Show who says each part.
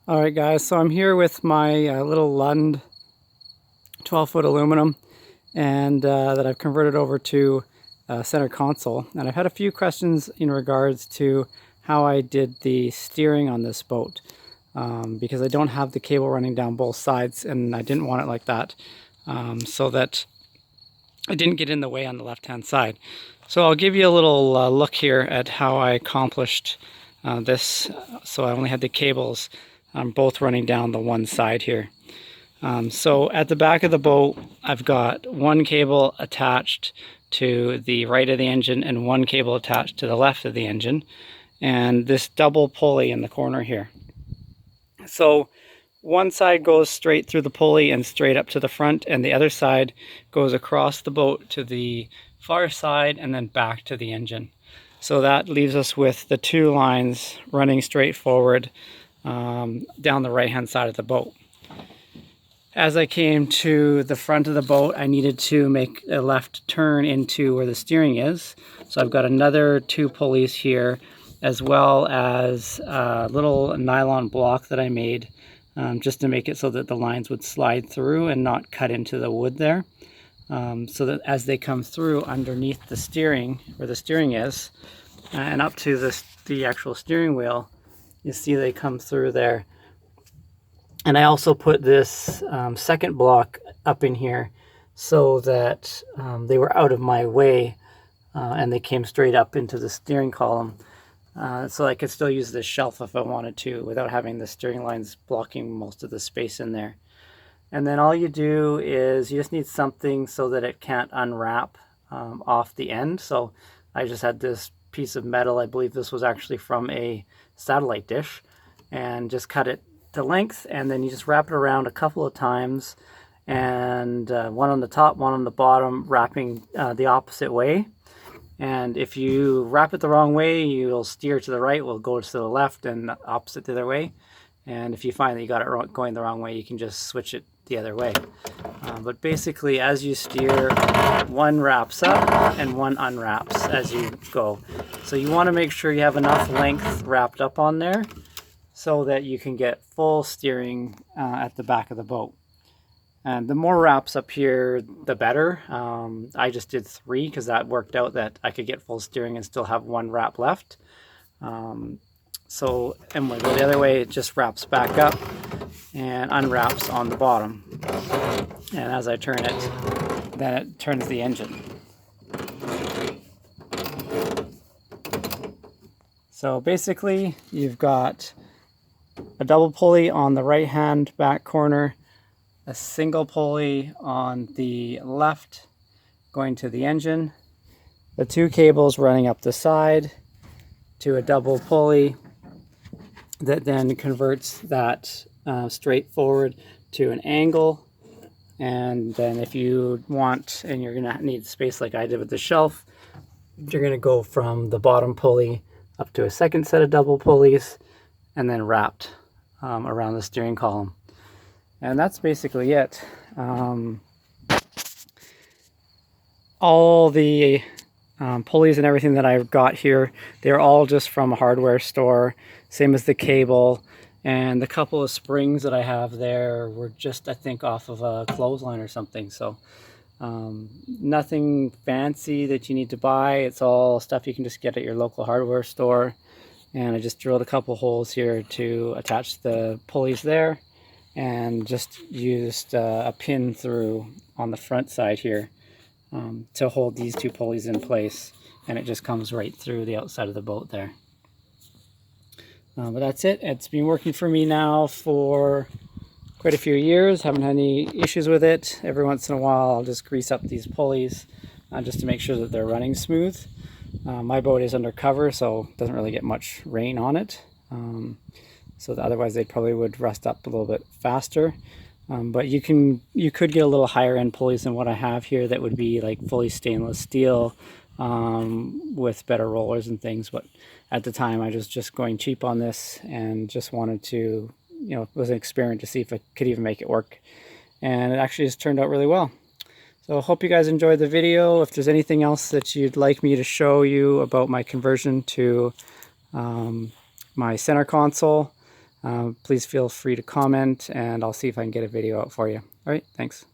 Speaker 1: Alright guys, so I'm here with my little Lund 12-foot aluminum and that I've converted over to center console. And I've had a few questions in regards to how I did the steering on this boat because I don't have the cable running down both sides, and I didn't want it like that so that it didn't get in the way on the left-hand side. So I'll give you a little look here at how I accomplished this. So I only had the cables both running down the one side here. So at the back of the boat, I've got one cable attached to the right of the engine and one cable attached to the left of the engine, and this double pulley in the corner here. So one side goes straight through the pulley and straight up to the front, and the other side goes across the boat to the far side and then back to the engine. So that leaves us with the two lines running straight forward down the right hand side of the boat. As I came to the front of the boat, I needed to make a left turn into where the steering is. So I've got another two pulleys here, as well as a little nylon block that I made just to make it so that the lines would slide through and not cut into the wood there. So that as they come through underneath the steering, where the steering is, and up to the actual steering wheel, you see they come through there. And I also put this second block up in here so that they were out of my way and they came straight up into the steering column. So I could still use this shelf if I wanted to without having the steering lines blocking most of the space in there. And then all you do is you just need something so that it can't unwrap off the end. So I just had this piece of metal, I believe this was actually from a satellite dish, and just cut it to length, and then you just wrap it around a couple of times, and one on the top, one on the bottom, wrapping the opposite way. And if you wrap it the wrong way, you'll steer to the right, will go to the left, and opposite the other way. And if you find that you got it going the wrong way, you can just switch it the other way. But basically, as you steer, one wraps up and one unwraps as you go. So you want to make sure you have enough length wrapped up on there so that you can get full steering at the back of the boat. And the more wraps up here, the better. I just did 3 because that worked out that I could get full steering and still have one wrap left. And when we go the other way, it just wraps back up and unwraps on the bottom. And as I turn it, then it turns the engine. So basically, you've got a double pulley on the right hand back corner, a single pulley on the left going to the engine, the two cables running up the side to a double pulley that then converts that straight forward to an angle. And then if you want, and you're going to need space like I did with the shelf, you're going to go from the bottom pulley up to a second set of double pulleys and then wrapped around the steering column. And that's basically it. All the pulleys and everything that I've got here, they're all just from a hardware store, same as the cable. And the couple of springs that I have there were just, I think, off of a clothesline or something. So nothing fancy that you need to buy. It's all stuff you can just get at your local hardware store. And I just drilled a couple holes here to attach the pulleys there, and just used a pin through on the front side here to hold these two pulleys in place, and it just comes right through the outside of the boat there. But that's it. It's been working for me now for quite a few years. Haven't had any issues with it. Every once in a while I'll just grease up these pulleys just to make sure that they're running smooth. My boat is under cover, so it doesn't really get much rain on it. So otherwise they probably would rust up a little bit faster. But you could get a little higher end pulleys than what I have here that would be like fully stainless steel with better rollers and things. But at the time I was just going cheap on this and just wanted to, it was an experiment to see if I could even make it work. And it actually just turned out really well. So I hope you guys enjoyed the video. If there's anything else that you'd like me to show you about my conversion to my center console, please feel free to comment, and I'll see if I can get a video out for you. All right, thanks.